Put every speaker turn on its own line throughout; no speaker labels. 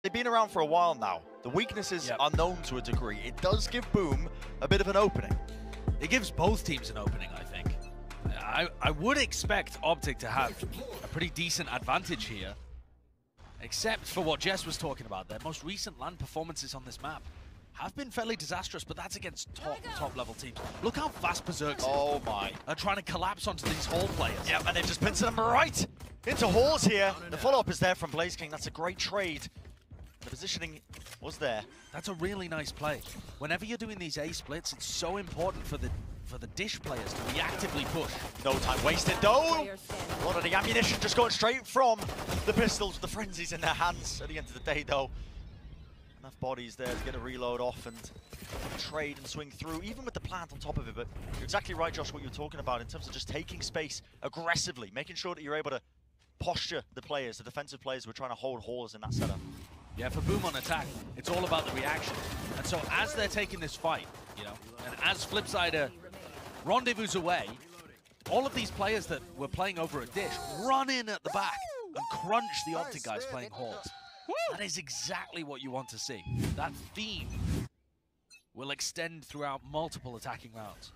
They've been around for a while now. The weaknesses are known to a degree. It does give Boom a bit of an opening.
It gives both teams an opening, I think. I would expect OpTic to have a pretty decent advantage here, except for what Jess was talking about. Their most recent LAN performances on this map have been fairly disastrous, but that's against top level teams. Look how fast Berserks are trying to collapse onto these Hall players.
Yeah, and they've just pinched them right into Halls here. The follow-up is there from BlazeKing. That's a great trade. The positioning was there.
That's a really nice play. Whenever you're doing these A splits, it's so important for the Dish players to reactively push.
No time wasted though. A lot of the ammunition just going straight from the pistols. The frenzies in their hands at the end of the day though. Enough bodies there to get a reload off and trade and swing through, even with the plant on top of it. But you're exactly right, Josh, what you're talking about in terms of just taking space aggressively, making sure that you're able to posture the players, the defensive players who are trying to hold Halls in that setup.
Yeah, for Boom on attack, it's all about the reaction. And so as they're taking this fight, you know, and as Flipsider rendezvous away, all of these players that were playing over at Dish run in at the back and crunch the OpTic guys playing Halls. That is exactly what you want to see. That theme will extend throughout multiple attacking rounds.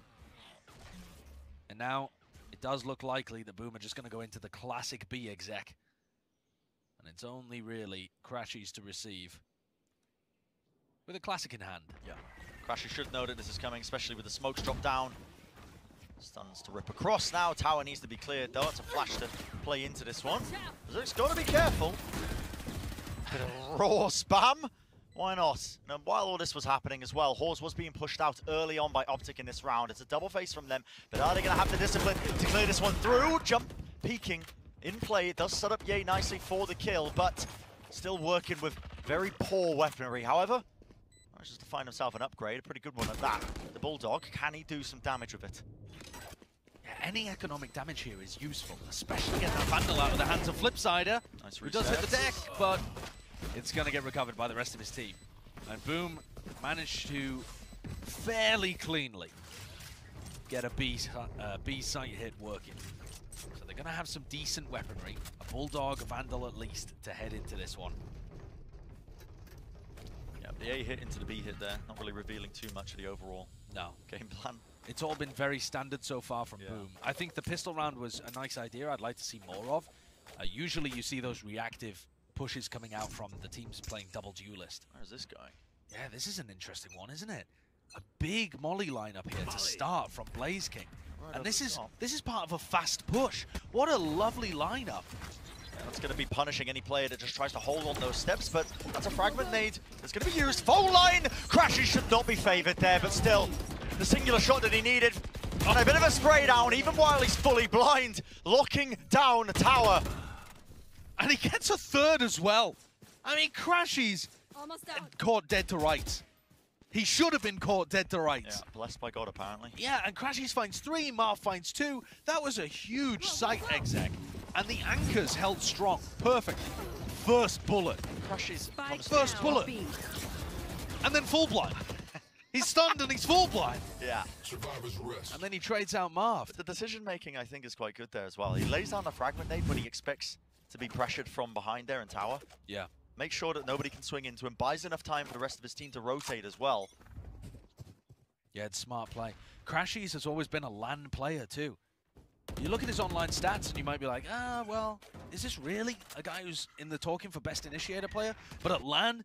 And now it does look likely that Boom are just going to go into the classic B exec. And it's only really Crashies to receive with a classic in hand.
Yeah, Crashies should know that this is coming, especially with the smokes drop down. Stuns to rip across now. Tower needs to be cleared though. It's a flash to play into this one. Berserk's got to be careful. Bit of raw spam. Why not? And while all this was happening as well, Halls was being pushed out early on by OpTic in this round. It's a double face from them, but are they going to have the discipline to clear this one through? Jump peeking in play. It does set up Ye nicely for the kill, but still working with very poor weaponry. However, manages to find himself an upgrade, a pretty good one at that. The Bulldog, can he do some damage with it?
Yeah, any economic damage here is useful, especially getting that Vandal out of the hands of Flipsider,
nice
who does hit the deck, but it's going to get recovered by the rest of his team. And Boom managed to fairly cleanly get a B site hit working. So they're going to have some decent weaponry, a Bulldog, a Vandal at least, to head into this one.
Yeah, the A hit into the B hit there, not really revealing too much of the overall game plan.
It's all been very standard so far from Boom. I think the pistol round was a nice idea I'd like to see more of. Usually you see those reactive pushes coming out from the teams playing double duelist.
Where's this going?
Yeah, this is an interesting one, isn't it? A big Molly lineup here to start from BlazeKing.
Right,
and this is part of a fast push. What a lovely lineup.
Yeah, that's going to be punishing any player that just tries to hold on those steps, but that's a fragment nade that's going to be used. Phone line! Crashies should not be favoured there, but still, the singular shot that he needed. On a bit of a spray down, even while he's fully blind, locking down the tower.
And he gets a third as well. I mean, Crashies caught dead to rights. He should have been caught dead to rights.
Yeah, blessed by God, apparently.
Yeah, and Crashies finds 3, Marv finds 2. That was a huge sight exec. And the anchors held strong. Perfect. First bullet.
Crashies.
First bullet. And then full blind. He's stunned and he's full blind.
Yeah.
And then he trades out Marv.
The decision-making, I think, is quite good there as well. He lays down the fragment nade when he expects to be pressured from behind there in tower.
Yeah.
Makes sure that nobody can swing into him. Buys enough time for the rest of his team to rotate as well.
Yeah, it's smart play. Crashies has always been a LAN player too. You look at his online stats and you might be like, well, is this really a guy who's in the talking for best initiator player? But at LAN,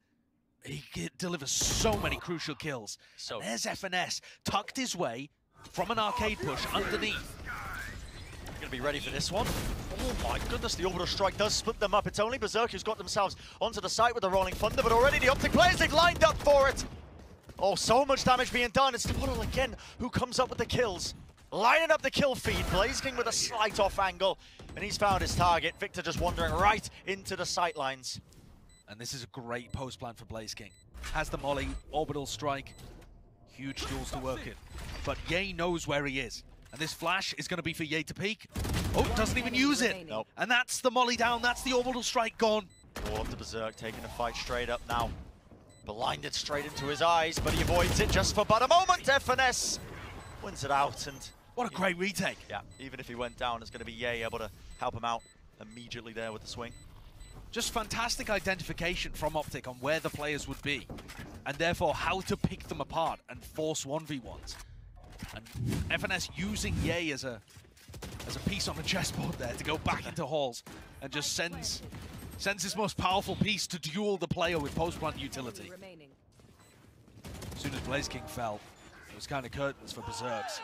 he delivers so many crucial kills. So there's FNS tucked his way from an arcade push underneath.
Gonna be ready for this one. Oh my goodness, the orbital strike does split them up. It's only Berserk who's got themselves onto the site with the Rolling Thunder, but already the OpTic players, they've lined up for it. Oh, so much damage being done. It's the Puddle again who comes up with the kills. Lining up the kill feed. BlazeKing with a slight off angle, and he's found his target. Victor just wandering right into the sight lines.
And this is a great post plan for BlazeKing. Has the molly, orbital strike, huge tools to work in. But Ye knows where he is. And this flash is going to be for Ye to peek. Oh, doesn't even use it.
Nope.
And that's the molly down. That's the orbital strike gone.
All up to Berserk, taking the fight straight up now. Blinded straight into his eyes, but he avoids it just for but a moment. FNS wins it out. And
what a great retake.
Yeah, even if he went down, it's going to be Ye able to help him out immediately there with the swing.
just fantastic identification from OpTic on where the players would be, and therefore how to pick them apart and force 1v1s. And FNS using Ye as a piece on the chessboard there to go back into halls and just sends his most powerful piece to duel the player with post-plant utility. As soon as Blaze King fell, it was kind of curtains for Berserks.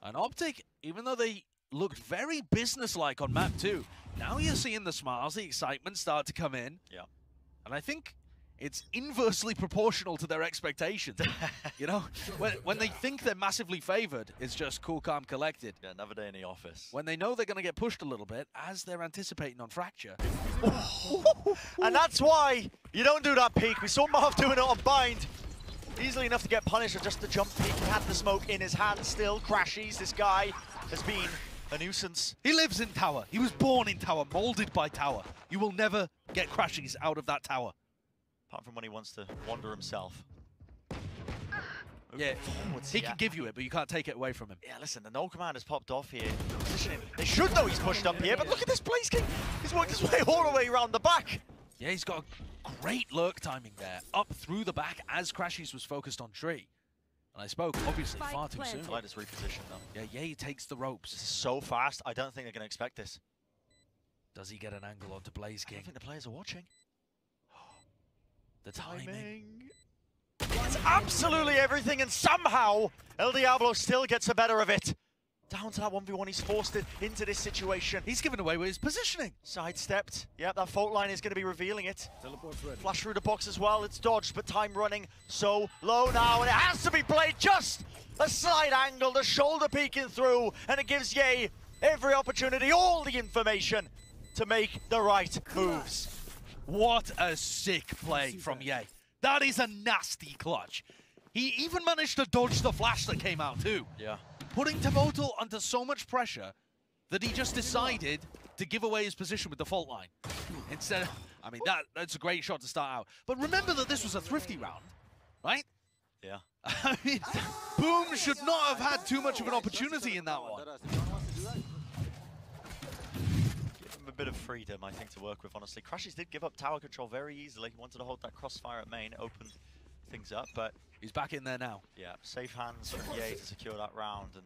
And OpTic, even though they looked very business-like on map 2, now you're seeing the smiles, the excitement start to come in.
Yeah.
And I think it's inversely proportional to their expectations. You know, when they think they're massively favored, it's just cool, calm, collected.
Yeah, another day in the office.
When they know they're going to get pushed a little bit, as they're anticipating on Fracture.
And that's why you don't do that peek. We saw Marv doing it on Bind. Easily enough to get punished with just the jump peek. He had the smoke in his hand still. Crashies, this guy has been a nuisance.
He lives in Tower. He was born in Tower, molded by Tower. You will never get Crashies out of that Tower.
Apart from when he wants to wander himself.
Yeah, he can give you it, but you can't take it away from him.
Yeah, listen, the no command has popped off here. Positioning. They should know he's pushed up here, but look at this Blaze King. He's worked his way all the way around the back.
Yeah, he's got a great lurk timing there, up through the back as Crashies was focused on Tree. And I spoke, obviously, far too soon.
I like this reposition, though.
Yeah, he takes the ropes.
This is so fast, I don't think they're going to expect this.
Does he get an angle onto Blaze King?
I don't think the players are watching.
The timing.
It's absolutely everything, and somehow El Diablo still gets the better of it. Down to that 1v1, he's forced it into this situation.
He's given away with his positioning.
Sidestepped. Yep, that fault line is going to be revealing it. Flash through the box as well. It's dodged, but time running so low now, and it has to be played just a slight angle, the shoulder peeking through, and it gives Ye every opportunity, all the information to make the right moves.
What a sick play from Ye. That is a nasty clutch. He even managed to dodge the flash that came out too.
Yeah.
Putting Tavotal under so much pressure that he just decided to give away his position with the fault line. Instead of, I mean, that's a great shot to start out. But remember that this was a thrifty round, right?
Yeah.
I mean, Boom should not have had too much of an opportunity in that one.
Give him a bit of freedom, I think, to work with, honestly. Crashies did give up tower control very easily. He wanted to hold that crossfire at main, open things up, but
he's back in there now.
Yeah, safe hands from Ye to secure that round, and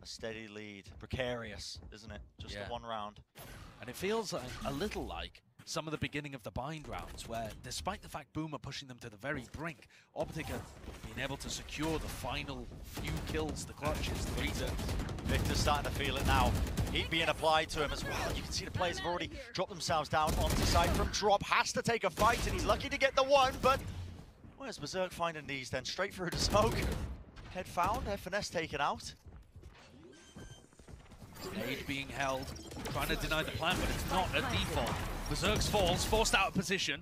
a steady lead. Precarious, isn't it? Just the one round.
And it feels like, a little like some of the beginning of the Bind rounds, where despite the fact Boom are pushing them to the very brink, OpTic have been able to secure the final few kills, the clutches, the returns.
Victor's starting to feel it now. Heat being applied to him as well. You can see the players have already dropped themselves down onto side from drop. Has to take a fight, and he's lucky to get the one, but where's Berserk finding these then? Straight through the smoke. Head found, FNS taken out.
Nade being held, trying to deny the plan, but it's not a default. Berserk's falls, forced out of position.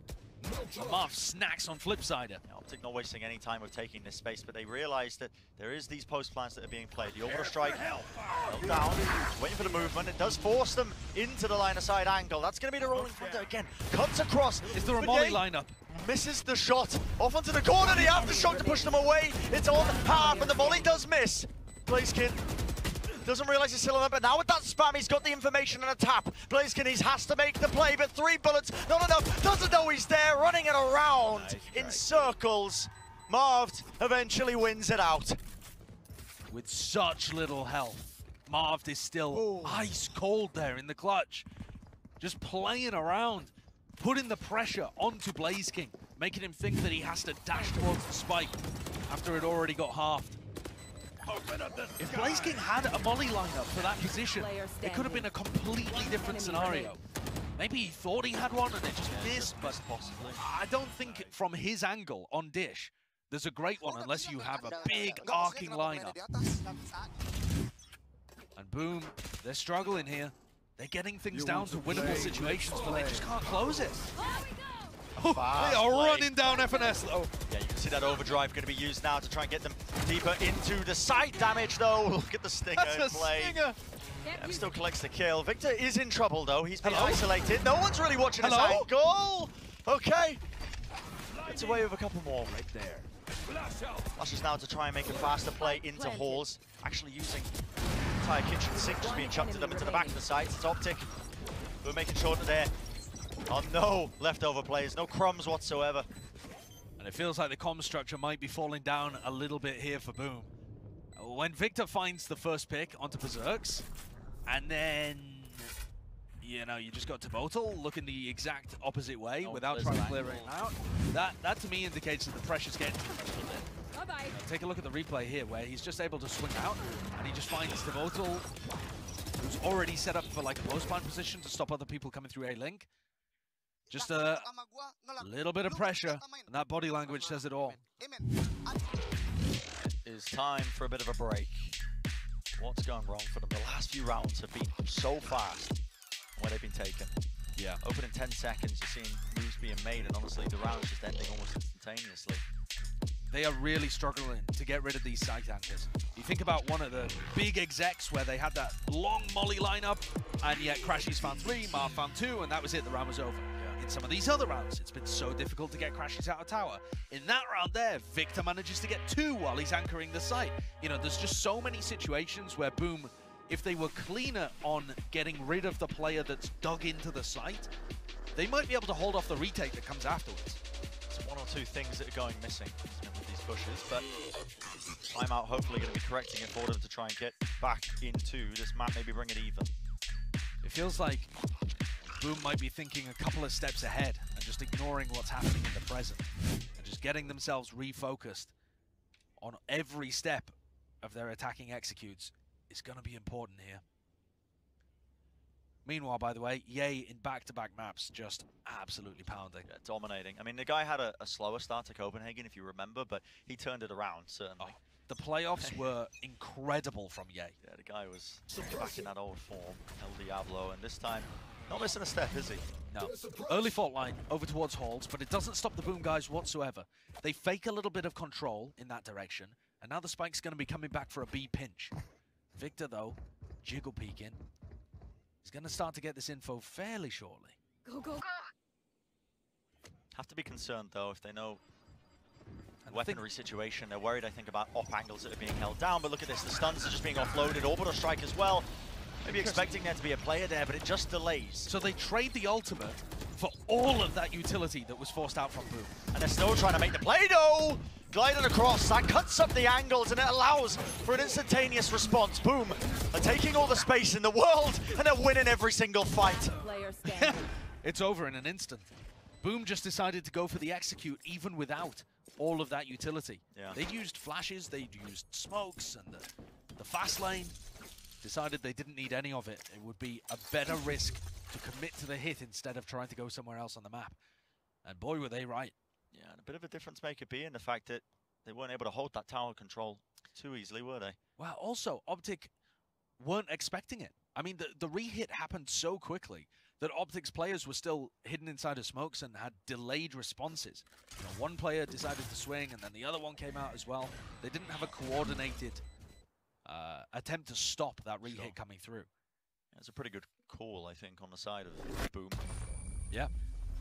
And Marv snacks on Flipsider.
Yeah, OpTic not wasting any time of taking this space, but they realize that there is these post plans that are being played. The overstrike held down, waiting for the movement. It does force them into the line of sight angle. That's going to be the rolling front again. Cuts across.
Is there a molly lineup?
Misses the shot. Off onto the corner. The aftershock to push them away. It's on half, and the volley does miss. Blazekin doesn't realize he's still on it, but now with that spam, he's got the information and a tap. Blazekin, he has to make the play, but 3 bullets, not enough. Doesn't know he's there, running it around in circles. Marv eventually wins it out.
With such little health, Marv is still ice cold there in the clutch. Just playing around, putting the pressure onto Blaze King, making him think that he has to dash towards the spike after it already got halved. If Blaze King had a molly lineup for that position, it could have been a completely different scenario. Maybe he thought he had one and it just missed, but possibly. I don't think from his angle on Dish, there's a great one unless you have a big arcing lineup. And Boom, they're struggling here. They're getting things down to winnable situations, but they just can't close it. Oh, they are running down FNS though.
Yeah, you can see that overdrive going to be used now to try and get them deeper into the side damage though. Look at the stinger in play.
Stinger.
Still collects the kill. Victor is in trouble though. He's been isolated. No one's really watching his angle. Okay. Gets away with a couple more. Right there. Flashes now to try and make a faster play into halls. Actually using the entire kitchen sink just being chucked to them into the back of the site. It's OpTic. We're making sure that there are no leftover players, no crumbs whatsoever.
And it feels like the comm structure might be falling down a little bit here for Boom. When Victor finds the first pick onto Berserks, and then, you know, you just got Tabotal looking the exact opposite way without trying to clear it out. That to me indicates that the pressure's getting too much for them. Take a look at the replay here where he's just able to swing out, and he just finds Tabotal, who's already set up for like a close-blind position to stop other people coming through A-Link. Just a little bit of pressure, and that body language says it all.
It is time for a bit of a break. What's gone wrong for them? The last few rounds have been so fast where they've been taken.
Yeah.
Open in 10 seconds, you're seeing moves being made, and honestly, the round's just ending almost instantaneously.
They are really struggling to get rid of these site anchors. You think about one of the big execs where they had that long molly lineup, and yet Crashies found 3, Marv found 2, and that was it, the round was over. In some of these other rounds, it's been so difficult to get Crashies out of tower. In that round there, Victor manages to get 2 while he's anchoring the site. You know, there's just so many situations where Boom, if they were cleaner on getting rid of the player that's dug into the site, they might be able to hold off the retake that comes afterwards.
There's 1 or 2 things that are going missing with these pushes, but timeout hopefully going to be correcting it for them to try and get back into this map, maybe bring it even.
It feels like Boom might be thinking a couple of steps ahead and just ignoring what's happening in the present and just getting themselves refocused on every step of their attacking executes is going to be important here. Meanwhile, by the way, Ye in back-to-back maps just absolutely pounding.
Yeah, dominating. I mean, the guy had a slower start to Copenhagen, if you remember, but he turned it around, certainly.
Oh, the playoffs were incredible from Ye.
Yeah, the guy was back in that old form, El Diablo, and this time, not missing a step, is he?
No. Early fault line over towards Halls, but it doesn't stop the Boom guys whatsoever. They fake a little bit of control in that direction, and now the spike's going to be coming back for a B pinch. Victor, though, jiggle peeking. He's going to start to get this info fairly shortly.
Go, go, go.
Have to be concerned, though, if they know the weaponry situation. They're worried, I think, about op angles that are being held down, but look at this. The stuns are just being offloaded. Orbital strike as well. Maybe expecting there to be a player there, but it just delays.
So they trade the ultimate for all of that utility that was forced out from Boom.
And they're still trying to make the play, though! Gliding across, that cuts up the angles and it allows for an instantaneous response. Boom are taking all the space in the world and they're winning every single fight.
It's over in an instant. Boom just decided to go for the execute even without all of that utility.
Yeah.
They'd used flashes, they'd used smokes and the fast lane. Decided they didn't need any of it. It would be a better risk to commit to the hit instead of trying to go somewhere else on the map. And boy, were they right.
Yeah, and a bit of a difference maker being the fact that they weren't able to hold that tower control too easily, were they?
Well, also, OpTic weren't expecting it. I mean, the re-hit happened so quickly that OpTic's players were still hidden inside of smokes and had delayed responses. You know, one player decided to swing and then the other one came out as well. They didn't have a coordinated attempt to stop that re-hit coming through.
Yeah, it's a pretty good call, I think, on the side of Boom.
Yeah.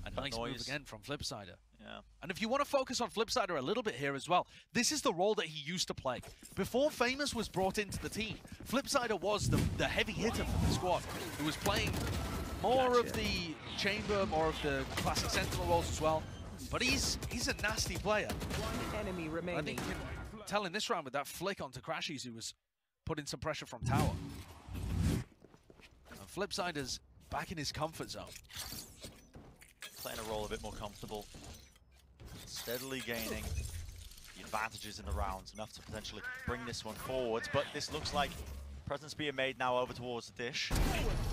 A nice
noise.
move again from Flipsider.
Yeah.
And if you want to focus on Flipsider a little bit here as well, this is the role that he used to play. Before Famous was brought into the team, Flipsider was the heavy hitter for the squad, who was playing more of the chamber, more of the classic sentinel roles as well. But he's a nasty player.
One enemy remaining.
I think you can tell in this round with that flick onto Crashies, who was putting some pressure from tower. And Flipsider's back in his comfort zone.
Playing a role a bit more comfortable. Steadily gaining the advantages in the rounds, enough to potentially bring this one forwards. But this looks like presence being made now over towards the dish.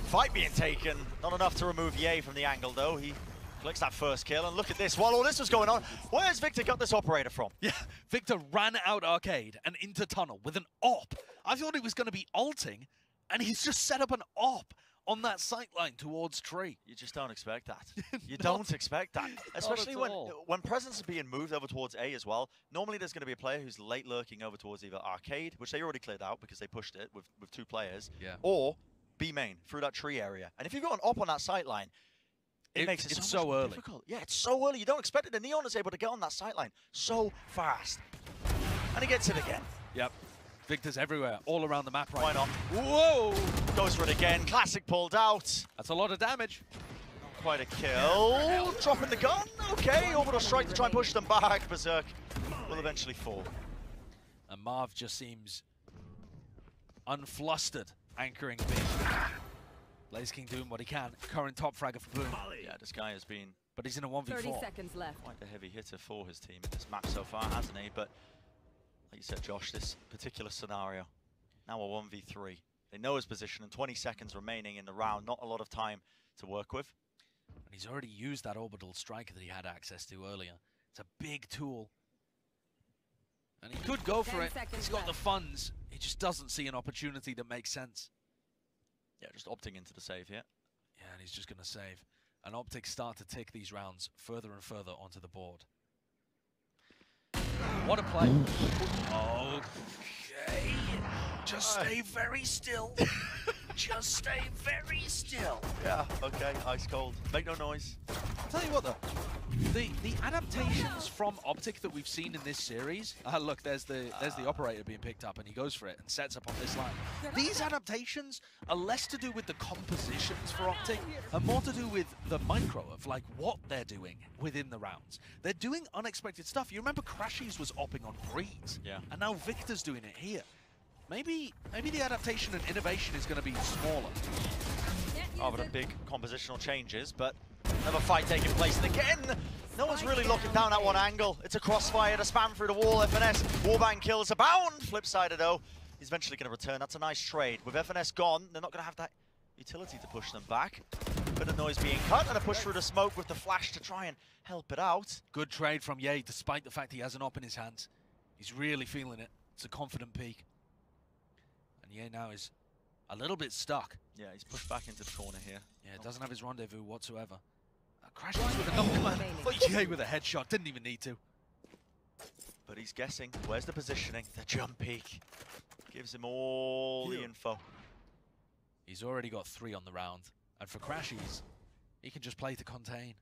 Fight being taken. Not enough to remove Ye from the angle, though. He clicks that first kill, and look at this. While all this was going on, where's Victor got this operator from?
Yeah, Victor ran out arcade and into tunnel with an op. I thought he was going to be ulting, and he's just set up an op on that sight line towards tree.
You just don't expect that. You don't expect that. Especially when presence is being moved over towards A as well. Normally there's going to be a player who's late lurking over towards either arcade, which they already cleared out because they pushed it with 2 players, or B main through that tree area. And if you've got an op on that sight line, it makes it so early. Difficult. Yeah, it's so early. You don't expect it. The Neon is able to get on that sight line so fast. And he gets it again.
Yep. Victor's everywhere, all around the map right
Why
now.
not?
Whoa!
Goes for it again. Classic pulled out.
That's a lot of damage.
Not quite a kill. Dropping the gun. Okay, orbital strike to try and push them back. Berserk will eventually fall.
And Marv just seems unflustered, anchoring B. Blaze King doing what he can. Current top fragger for Boom.
Yeah, this guy has been
But he's in a 1v4.
30 seconds left.
quite a heavy hitter for his team in this map so far, hasn't he? But like you said, Josh, this particular scenario, now a 1v3. They know his position and 20 seconds remaining in the round. Not a lot of time to work with.
And he's already used that orbital strike that he had access to earlier. It's a big tool. And he could go for it. He's got the funds. He just doesn't see an opportunity that makes sense.
Yeah, just opting into the save here.
Yeah, and he's just going to save. And OpTic start to tick these rounds further and further onto the board. What a play. Okay. Just stay very still. Just stay very still.
Yeah, okay, ice cold. Make no noise.
I'll tell you what though, the adaptations from OpTic that we've seen in this series, look, there's the operator being picked up and he goes for it and sets up on this line. These adaptations are less to do with the compositions for OpTic and more to do with the micro of like what they're doing within the rounds. They're doing unexpected stuff. You remember Crashies was opping on Breeze,
yeah,
and now Victor's doing it here. Maybe the adaptation and innovation is going to be smaller.
Rather than big compositional changes, but another fight taking place. And again, no one's really looking down at one angle. It's a crossfire to spam through the wall. FNS, warbang kills abound. Flip side though, he's eventually going to return. That's a nice trade. With FNS gone, they're not going to have that utility to push them back. Bit of noise being cut and a push through the smoke with the flash to try and help it out.
Good trade from Ye, despite the fact he has an op in his hands. He's really feeling it. It's a confident peak. And Ye now is a little bit stuck.
Yeah, he's pushed back into the corner here.
Yeah, doesn't have his rendezvous whatsoever. Crashes with a double Ye with a headshot, didn't even need to.
But he's guessing, where's the positioning? The jump peak. Gives him all the info.
He's already got 3 on the round. And for Crashies, he can just play to contain.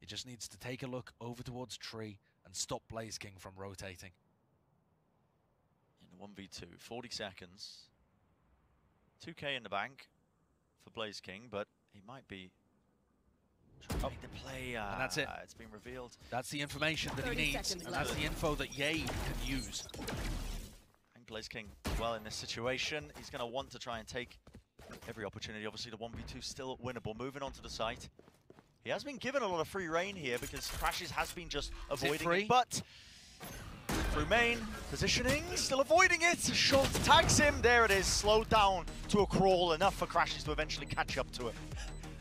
He just needs to take a look over towards Tree and stop Blaze King from rotating.
In the 1v2, 40 seconds. 2k in the bank for Blaze King, but he might be trying to make the play.
And that's it.
It's been revealed.
That's the information that he needs, and that's the info that Ye can use.
I think Blaze King, well, in this situation, he's going to want to try and take every opportunity. Obviously, the 1v2 still winnable. Moving on to the site. He has been given a lot of free reign here because Crashes has been just avoiding it, but through main, positioning, still avoiding it. Schultz tags him. There it is, slowed down to a crawl, enough for Crashes to eventually catch up to it.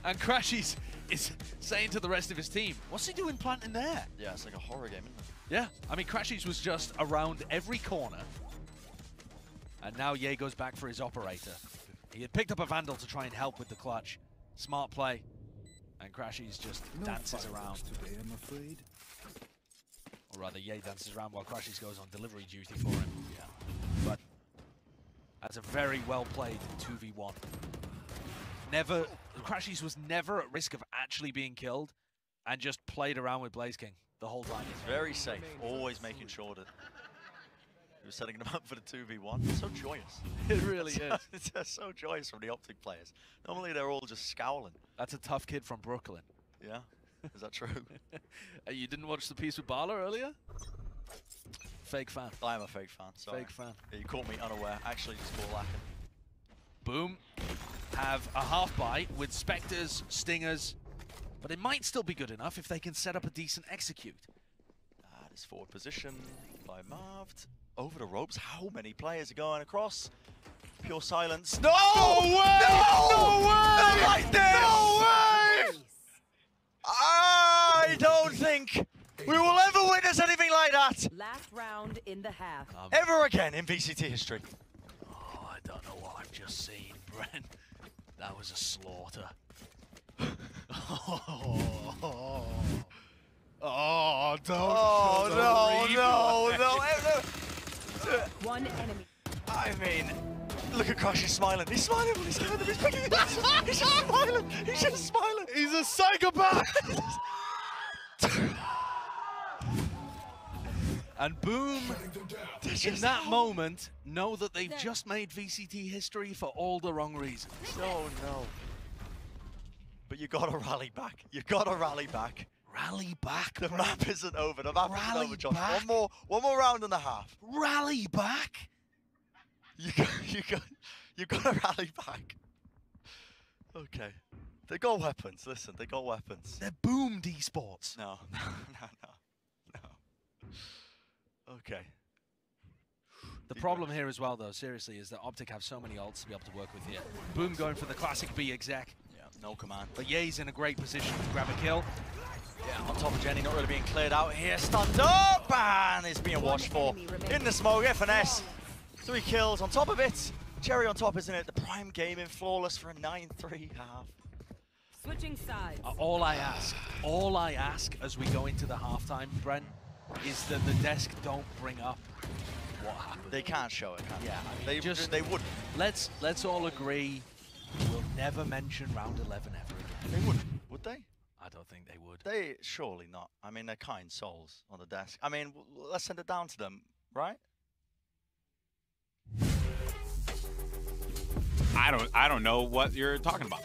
And Crashes is saying to the rest of his team, what's he doing planting there?
Yeah, it's like a horror game, isn't it?
Yeah, I mean, Crashes was just around every corner. And now Ye goes back for his operator. He had picked up a Vandal to try and help with the clutch. Smart play. And Crashies just dances around.
Today, I'm afraid.
Or rather, Ye dances around while Crashies goes on delivery duty for him. Yeah. But that's a very well played 2v1. Crashies was never at risk of actually being killed and just played around with Blaze King the whole time.
He's very safe, always making sure that he was setting them up for the 2v1. It's so joyous.
It really is.
It's so joyous from the OpTic players. Normally they're all just scowling.
That's a tough kid from Brooklyn.
Yeah, is that true?
You didn't watch the piece with Bala earlier? Fake fan.
I am a fake fan, sorry.
Fake fan.
Yeah, you caught me unaware. Actually, just caught lacking.
Boom. Have a half bite with Spectres, Stingers, but it might still be good enough if they can set up a decent execute.
This forward position by Marved. Over the ropes. How many players are going across? Pure silence. No!
No way!
No!
No way!
Like this! No way! I don't think we will ever witness anything like that
Last round in the half.
ever again in VCT history.
Oh, I don't know what I've just seen, Brent. That was a slaughter. Oh, don't.
Oh, no.
One enemy.
I mean, look at Crush, he's smiling. He's smiling when he's killing them. He's picking it up. He's just smiling. He's just smiling.
He's a psychopath. And Boom, in that moment, know that they've just made VCT history for all the wrong reasons.
Oh no. But you gotta rally back. You gotta rally back.
Rally back.
The map isn't over. The map isn't over, Josh.
Back.
One more round and a half.
Rally back.
You gotta rally back. Okay. They got weapons. Listen, they got weapons.
They're Boom Esports.
No. Okay.
The problem here as well, though, seriously, is that OpTic have so many ults to be able to work with here. Boom going for the classic B exec.
Yeah, no command.
But Ye's in a great position to grab a kill.
Yeah, on top of Jenny, not really being cleared out here. Stunned up, and is being washed for. In the smoke, FNS. 3 kills on top of it. Cherry on top, isn't it? The prime gaming, flawless for a 9-3 half.
Switching sides.
All I ask as we go into the halftime, Brent, is that the desk don't bring up what happened.
They can't show it, can they?
Yeah, I mean,
they wouldn't.
Let's all agree we'll never mention round 11 ever again.
They wouldn't, would they?
I don't think they would.
They surely not. I mean, they're kind souls on the desk. I mean, let's send it down to them, right?
I don't know what you're talking about.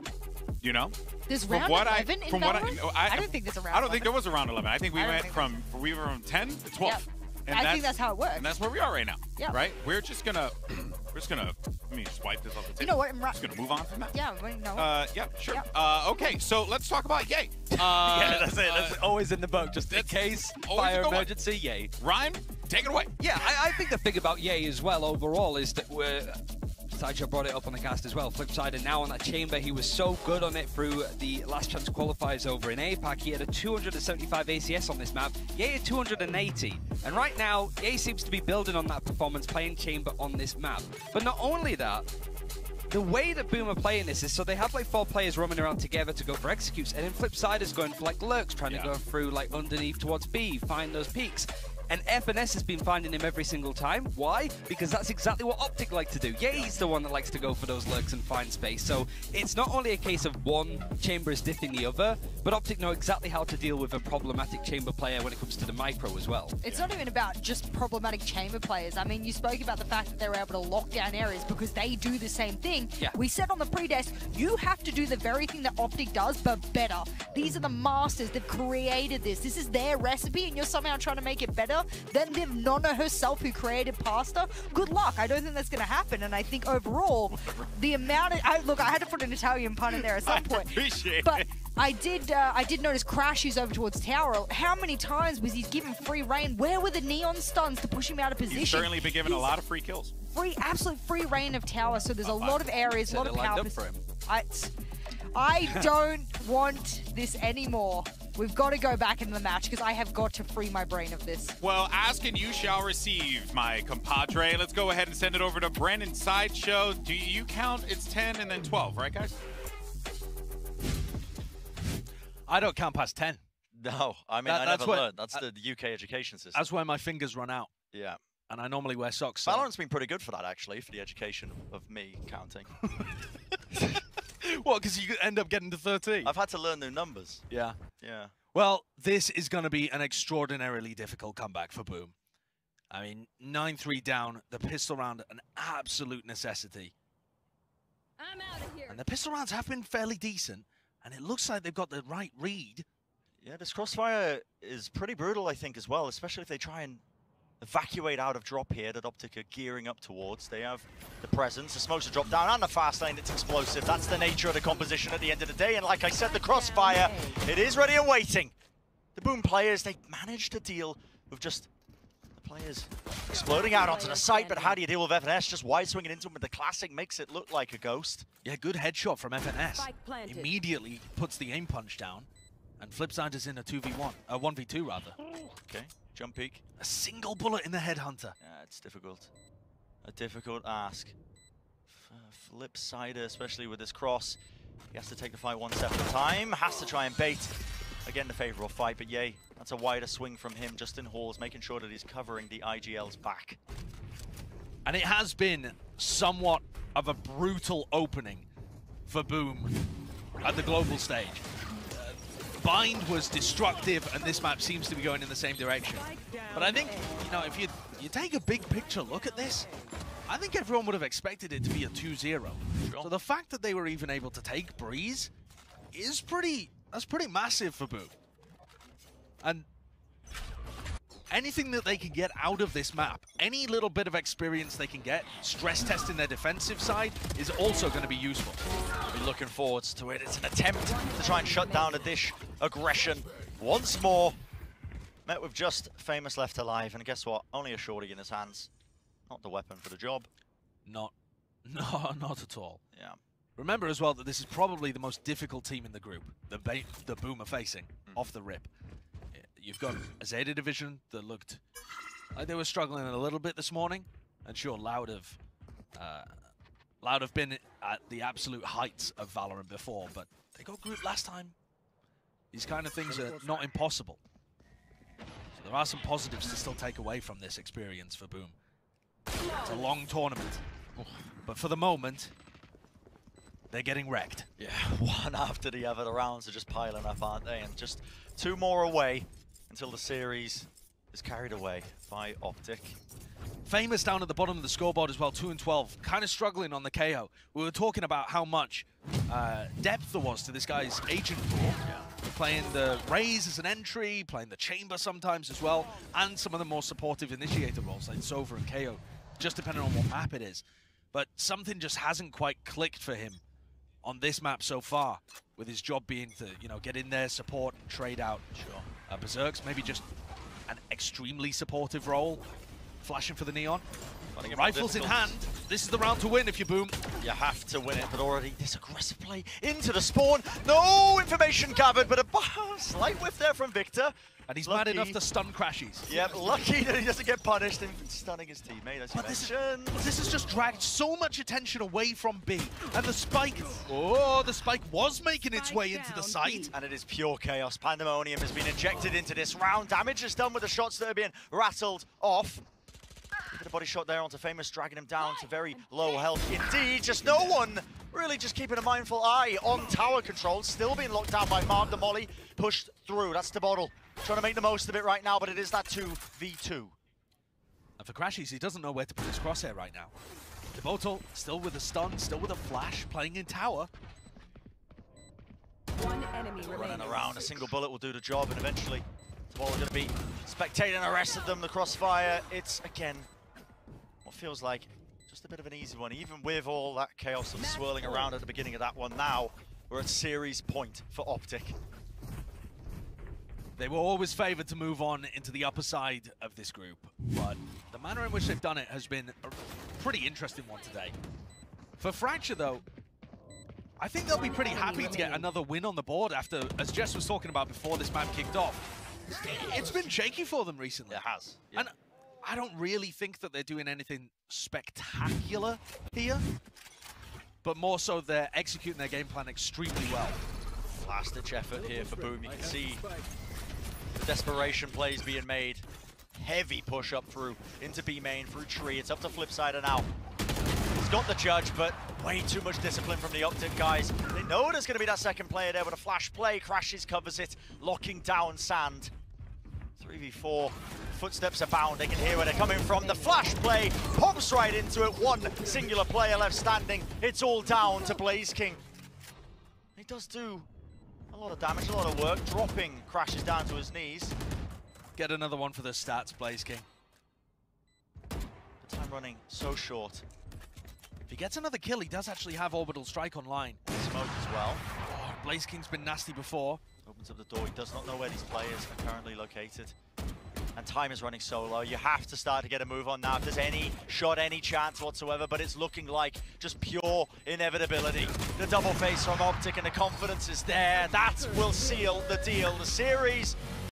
You know?
There's round 11 in VALORANT? I don't think there's a round 11.
I don't think there was a round 11. I think we went from 10 to 12.
Yep.
And
I think that's how it works.
And that's where we are right now.
Yep.
Right? We're just gonna let me just wipe this off the table.
You know what?
Just gonna move on from that.
Yeah, well, no.
Yeah, sure.
Yep.
Okay, so let's talk about Ye.
Yeah, that's it. That's always in the book, just in case, fire emergency, Ye.
Ryan, take it away.
Yeah, I think the thing about Ye as well overall is that Sideshow brought it up on the cast as well. Flipside, and now on that chamber, he was so good on it through the Last Chance Qualifiers over in APAC. He had a 275 ACS on this map. Ye had 280. And right now, Ye seems to be building on that performance, playing chamber on this map. But not only that, the way that Boom are playing this is so they have like 4 players roaming around together to go for executes, and then Flipside is going for like lurks, trying to go through like underneath towards B, find those peaks. And FNS has been finding him every single time. Why? Because that's exactly what OpTic like to do. Yeah, he's the one that likes to go for those lurks and find space. So it's not only a case of one chamber is diffing the other, but OpTic know exactly how to deal with a problematic chamber player when it comes to the micro as well.
It's not even about just problematic chamber players. I mean, you spoke about the fact that they were able to lock down areas because they do the same thing.
Yeah.
We said on the pre-desk, you have to do the very thing that OpTic does, but better. These are the masters. They've created this. This is their recipe, and you're somehow trying to make it better than the Nonna herself who created pasta. Good luck. I don't think that's going to happen. And I think overall, the amount of... Look, I had to put an Italian pun in there at some point.
Appreciate
but
it.
I did notice Crash is over towards Tower. How many times was he given free reign? Where were the neon stuns to push him out of position?
He's certainly been given a lot of free kills.
Absolute free reign of Tower. So there's a lot of areas, a lot of power.
For him.
I don't want this anymore. We've got to go back into the match because I have got to free my brain of this.
Well, ask and you shall receive, my compadre. Let's go ahead and send it over to Brendan Sideshow. Do you count? It's 10 and then 12, right, guys?
I don't count past 10.
No, I mean, I never learned. That's the UK education system.
That's where my fingers run out.
Yeah.
And I normally wear socks. So.
Valorant's been pretty good for that, actually, for the education of me counting.
What, because you end up getting to 13?
I've had to learn new numbers.
Yeah.
Yeah.
Well, this is going to be an extraordinarily difficult comeback for Boom. I mean, 9-3 down, the pistol round, an absolute necessity.
I'm out of here.
And the pistol rounds have been fairly decent, and it looks like they've got the right read.
Yeah, this crossfire is pretty brutal, I think, as well, especially if they try and evacuate out of drop here that OpTic are gearing up towards. They have the presence, the smokes are dropped down, and the fast lane, it's explosive. That's the nature of the composition at the end of the day, and like I said, the crossfire, it is ready and waiting. The Boom players, they managed to deal with just the players exploding out onto the site, but how do you deal with FNS? Just wide swinging into him with the classic makes it look like a ghost.
Yeah, good headshot from FNS.
Spike planted.
Immediately puts the aim punch down, and Flipside is in a 2v1, a 1v2 rather.
Okay, jump peek.
A single bullet in the headhunter.
Yeah, it's difficult. A difficult ask. Flipside, especially with this cross. He has to take the fight one step at a time. Has to try and bait. Again, the favorable fight, but yay, that's a wider swing from him. Justin Halls making sure that he's covering the IGL's back.
And it has been somewhat of a brutal opening for Boom at the global stage. Bind was destructive, and this map seems to be going in the same direction. But I think, you know, if you take a big picture look at this, I think everyone would have expected it to be a 2-0. Sure. So the fact that they were even able to take Breeze is that's pretty massive for Boom. And anything that they can get out of this map, any little bit of experience they can get, stress testing their defensive side, is also going to be useful.
I'll be looking forward to it. It's an attempt to try and shut down a Dish aggression once more. Met with just Famous left alive, and guess what? Only a shorty in his hands. Not the weapon for the job.
Not at all.
Yeah.
Remember as well that this is probably the most difficult team in the group, the Boom are facing, off the rip. You've got a Zeta division that looked like they were struggling a little bit this morning, and sure, Loud have been at the absolute heights of Valorant before, but they got grouped last time. These kind of things are not impossible. So there are some positives to still take away from this experience for Boom. It's a long tournament, but for the moment, they're getting wrecked.
Yeah, one after the other. The rounds are just piling up, aren't they? And just 2 more away until the series is carried away by OpTic.
Famous down at the bottom of the scoreboard as well, 2-12, kind of struggling on the KO. We were talking about how much depth there was to this guy's agent pool. Playing the Raze as an entry, playing the Chamber sometimes as well, and some of the more supportive initiator roles like Sova and KO, just depending on what map it is. But something just hasn't quite clicked for him on this map so far, with his job being to, you know, get in there, support, and trade out.
Sure.
Berserk's maybe just an extremely supportive role, flashing for the Neon.
Finding it
Rifles in hand, this is the round to win if you Boom.
You have to win it, but already this aggressive play into the spawn. No information gathered, but a slight whiff there from Victor.
And he's mad enough to stun Crashies.
Yep, lucky that he doesn't get punished in stunning his teammate, as you mentioned.
This has just dragged so much attention away from B. And the spike, the spike was making its way into the site.
And it is pure chaos. Pandemonium has been injected into this round. Damage is done with the shots that are being rattled off. Get a body shot there onto Famous, dragging him down to very low health indeed. Just no one really just keeping a mindful eye on tower control. Still being locked down by Mark. The molly pushed through. That's the bottle. Trying to make the most of it right now, but it is that 2v2.
And for Crashies, he doesn't know where to put his crosshair right now. Devoto still with a stun, still with a flash, playing in tower.
One enemy
Running around, a single bullet will do the job, and eventually we're going to be spectating the rest of them. The crossfire, it's again what feels like just a bit of an easy one, even with all that chaos of swirling around at the beginning of that one. Now we're at series point for OpTic.
They were always favored to move on into the upper side of this group, but the manner in which they've done it has been a pretty interesting one today. For Fracture, though, I think they'll be pretty happy to get another win on the board after, as Jess was talking about before this map kicked off, it's been shaky for them recently.
It has. Yeah.
And I don't really think that they're doing anything spectacular here, but more so they're executing their game plan extremely well.
Last-ditch effort here for Boom. You can see the desperation plays being made. Heavy push up through into B main, through tree. It's up to Flipsider now. He's got the judge, but way too much discipline from the OpTic guys. They know there's going to be that second player there with a flash play. Crashies covers it, locking down Sand. 3v4, footsteps abound. They can hear where they're coming from. The flash play pops right into it. One singular player left standing. It's all down to Blaze King. He does do a lot of damage, a lot of work, dropping Crashies down to his knees.
Get another one for the stats, Blaze King.
The time running so short.
If he gets another kill, he does actually have Orbital Strike online.
Smoke as well.
Oh, Blaze King's been nasty before.
Opens up the door. He does not know where these players are currently located. And time is running so low. You have to start to get a move on now if there's any shot, any chance whatsoever, but it's looking like just pure inevitability. The double face from OpTic and the confidence is there. That will seal the deal. The series